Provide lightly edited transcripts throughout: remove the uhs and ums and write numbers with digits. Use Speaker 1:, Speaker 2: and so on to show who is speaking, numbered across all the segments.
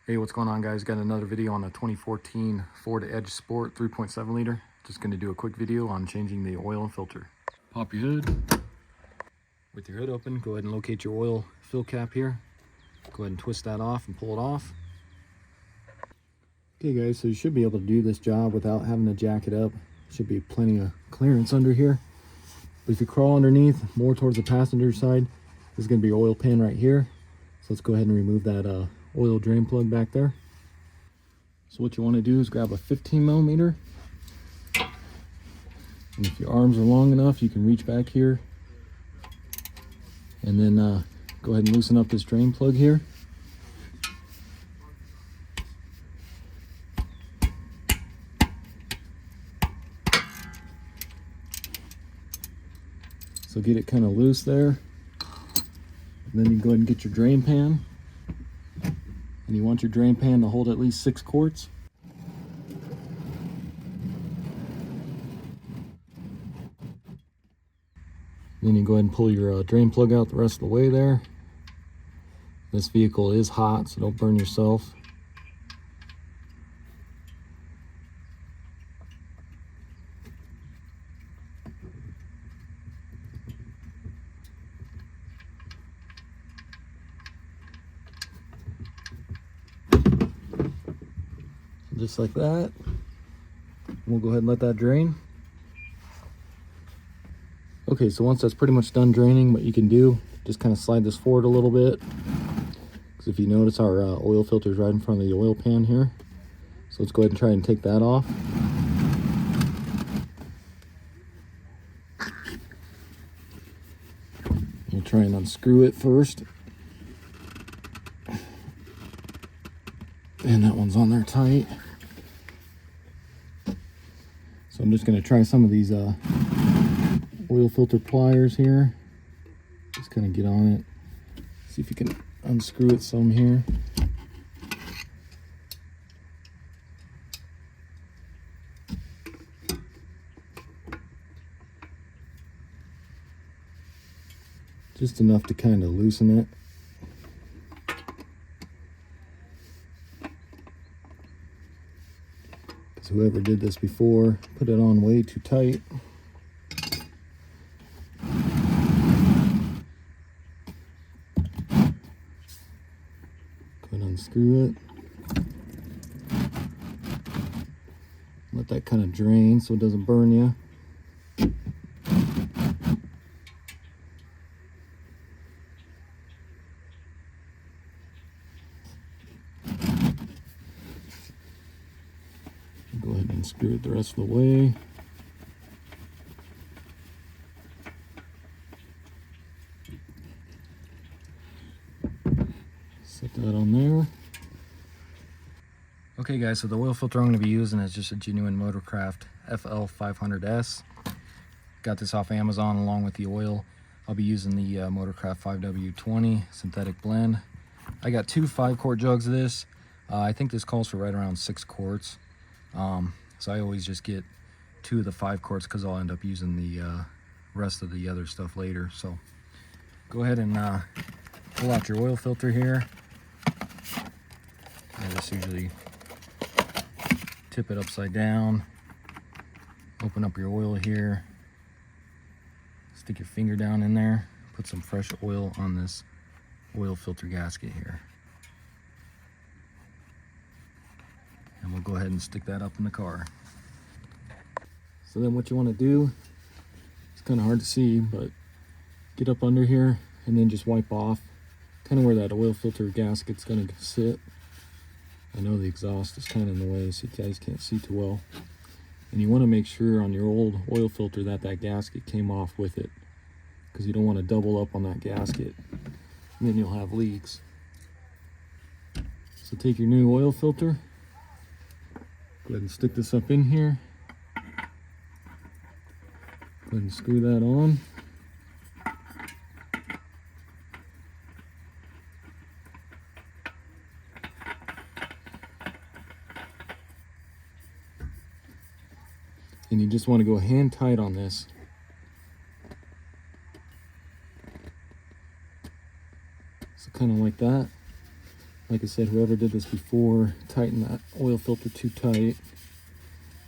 Speaker 1: Hey, what's going on, guys? Got another video on a 2014 Ford Edge Sport 3.7 liter. Just going to do a quick video on changing the oil filter. Pop your hood. With your hood open, go ahead and locate your oil fill cap here. Go ahead and twist that off and pull it off. Okay guys, so you should be able to do this job without having to jack it up. Should be plenty of clearance under here. But if you crawl underneath more towards the passenger side, there's going to be your oil pan right here. So let's go ahead and remove that oil drain plug back there. So what you want to do is grab a 15 millimeter, and if your arms are long enough, you can reach back here and then go ahead and loosen up this drain plug here. So get it kind of loose there, and then you go ahead and get your drain pan. And you want your drain pan to hold at least 6 quarts. Then you go ahead and pull your drain plug out the rest of the way there. This vehicle is hot, so don't burn yourself. Just like that. We'll go ahead and let that drain. Okay, so once that's pretty much done draining, what you can do, just kind of slide this forward a little bit. Because if you notice, our oil filter is right in front of the oil pan here. So let's go ahead and try and take that off. We'll try and unscrew it first. And that one's on there tight. So I'm just going to try some of these oil filter pliers here. Just kind of get on it. See if you can unscrew it some here. Just enough to kind of loosen it. Whoever did this before put it on way too tight. Go ahead and unscrew it. Let that kind of drain so it doesn't burn you. Go ahead and screw it the rest of the way. Set that on there. Okay guys, so the oil filter I'm going to be using is just a genuine motorcraft FL500S. Got this off Amazon along with the oil. I'll be using the motorcraft 5W20 synthetic blend. I got 2 5-quart jugs of this. I think this calls for right around 6 quarts. So I always just get 2 of the 5 quarts because I'll end up using the rest of the other stuff later. So go ahead and pull out your oil filter here. I just usually tip it upside down, open up your oil here, stick your finger down in there, put some fresh oil on this oil filter gasket here. And we'll go ahead and stick that up in the car. So then what you want to do, it's kind of hard to see, but get up under here and then just wipe off kind of where that oil filter gasket's going to sit. I know the exhaust is kind of in the way, so you guys can't see too well. And you want to make sure on your old oil filter that that gasket came off with it, because you don't want to double up on that gasket, and then you'll have leaks. So take your new oil filter, go ahead and stick this up in here. Go ahead and screw that on. And you just want to go hand tight on this. So kind of like that. like I said, whoever did this before tightened that oil filter too tight.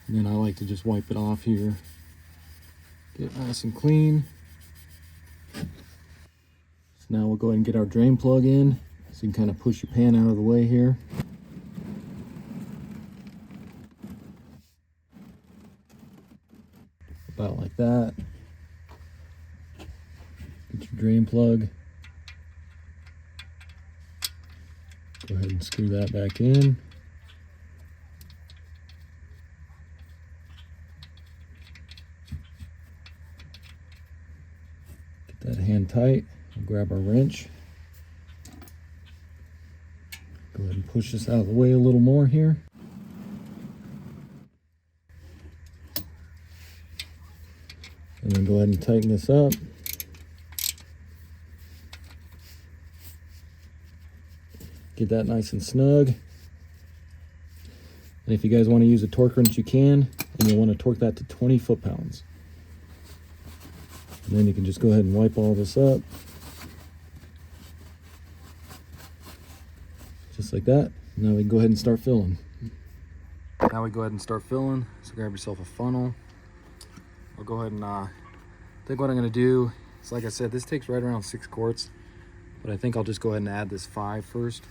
Speaker 1: And then I like to just wipe it off here. Get it nice and clean. So now we'll go ahead and get our drain plug in. So you can kind of push your pan out of the way here. About like that. Get your drain plug. Go ahead and screw that back in. Get that hand tight. We'll grab our wrench. Go ahead and push this out of the way a little more here. And then go ahead and tighten this up. Get that nice and snug. And if you guys want to use a torque wrench, you can. And you'll want to torque that to 20 foot-pounds. And then you can just go ahead and wipe all this up. Just like that. Now we can go ahead and start filling. Now we go ahead and start filling. So grab yourself a funnel. I'll go ahead and I think what I'm going to do is, like I said, this takes right around 6 quarts. But I think I'll just go ahead and add this 5 first.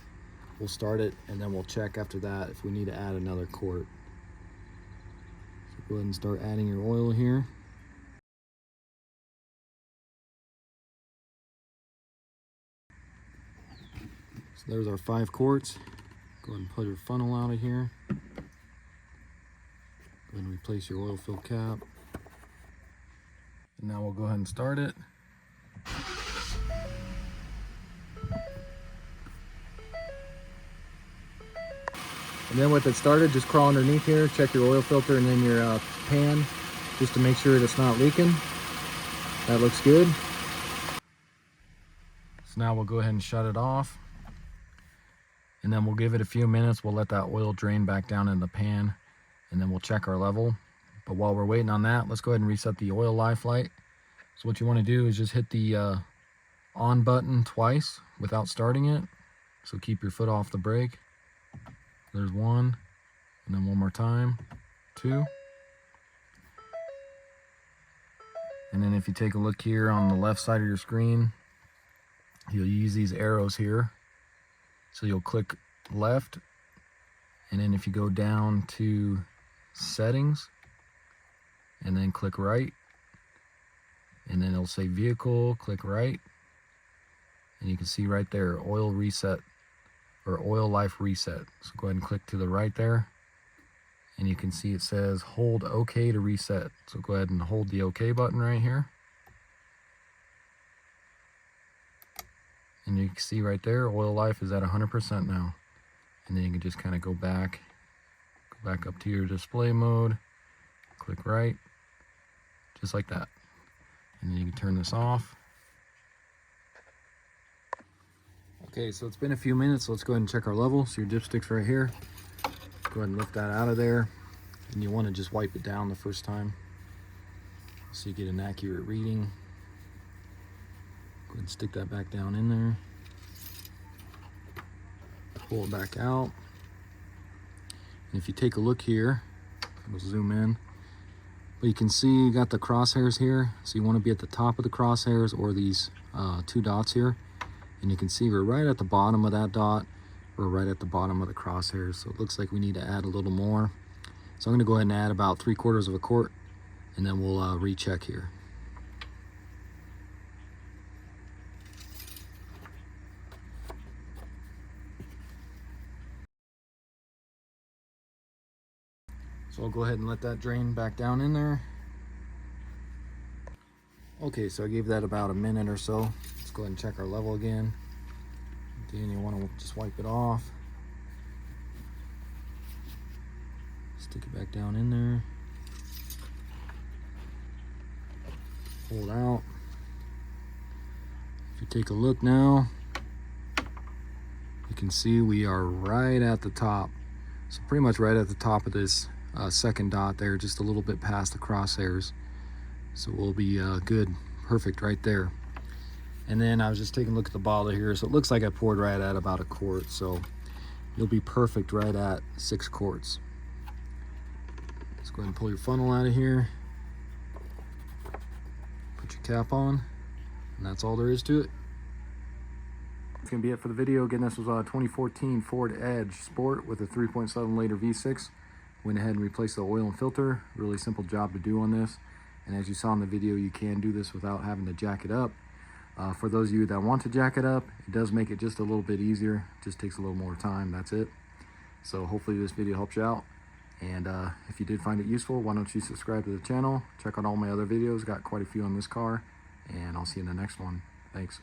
Speaker 1: We'll start it and then we'll check after that if we need to add another quart. So go ahead and start adding your oil here. So there's our 5 quarts. Go ahead and pull your funnel out of here. Go ahead and replace your oil fill cap. And now we'll go ahead and start it. And then with it started, just crawl underneath here, check your oil filter and then your pan, just to make sure that it's not leaking. That looks good. So now we'll go ahead and shut it off. And then we'll give it a few minutes. We'll let that oil drain back down in the pan, and then we'll check our level. But while we're waiting on that, let's go ahead and reset the oil life light. So what you want to do is just hit the on button twice without starting it. So keep your foot off the brake. There's 1, and then 1 more time, 2. And then if you take a look here on the left side of your screen, you'll use these arrows here. So you'll click left, and then if you go down to settings, and then click right, and then it'll say vehicle, click right, and you can see right there, oil reset, or oil life reset. So go ahead and click to the right there, and you can see it says hold OK to reset. So go ahead and hold the OK button right here. And you can see right there, oil life is at 100% now. And then you can just kind of go back up to your display mode, click right, just like that. And then you can turn this off. Okay, so it's been a few minutes, so let's go ahead and check our level. So your dipstick's right here. Go ahead and lift that out of there. And you want to just wipe it down the first time so you get an accurate reading. Go ahead and stick that back down in there. Pull it back out. And if you take a look here, we'll zoom in. But you can see you got the crosshairs here. So you want to be at the top of the crosshairs or these 2 dots here. And you can see we're right at the bottom of that dot. We're right at the bottom of the crosshairs. So it looks like we need to add a little more. So I'm going to go ahead and add about 3/4 of a quart. And then we'll recheck here. So I'll go ahead and let that drain back down in there. Okay, so I gave that about a minute or so. Let's go ahead and check our level again. Then you want to just wipe it off. Stick it back down in there. Pull it out. If you take a look now, you can see we are right at the top. So pretty much right at the top of this second dot there, just a little bit past the crosshairs. So we'll be good, perfect right there. And then I was just taking a look at the bottle here, so it looks like I poured right at about a quart. So you'll be perfect right at 6 quarts. Let's go ahead and pull your funnel out of here. Put your cap on, and that's all there is to it. That's gonna be it for the video. Again, this was a 2014 Ford Edge Sport with a 3.7 liter V6. Went ahead and replaced the oil and filter. Really simple job to do on this. And as you saw in the video, you can do this without having to jack it up. For those of you that want to jack it up, it does make it just a little bit easier. It just takes a little more time, that's it. So hopefully this video helps you out. And if you did find it useful, why don't you subscribe to the channel? Check out all my other videos, got quite a few on this car. And I'll see you in the next one. Thanks.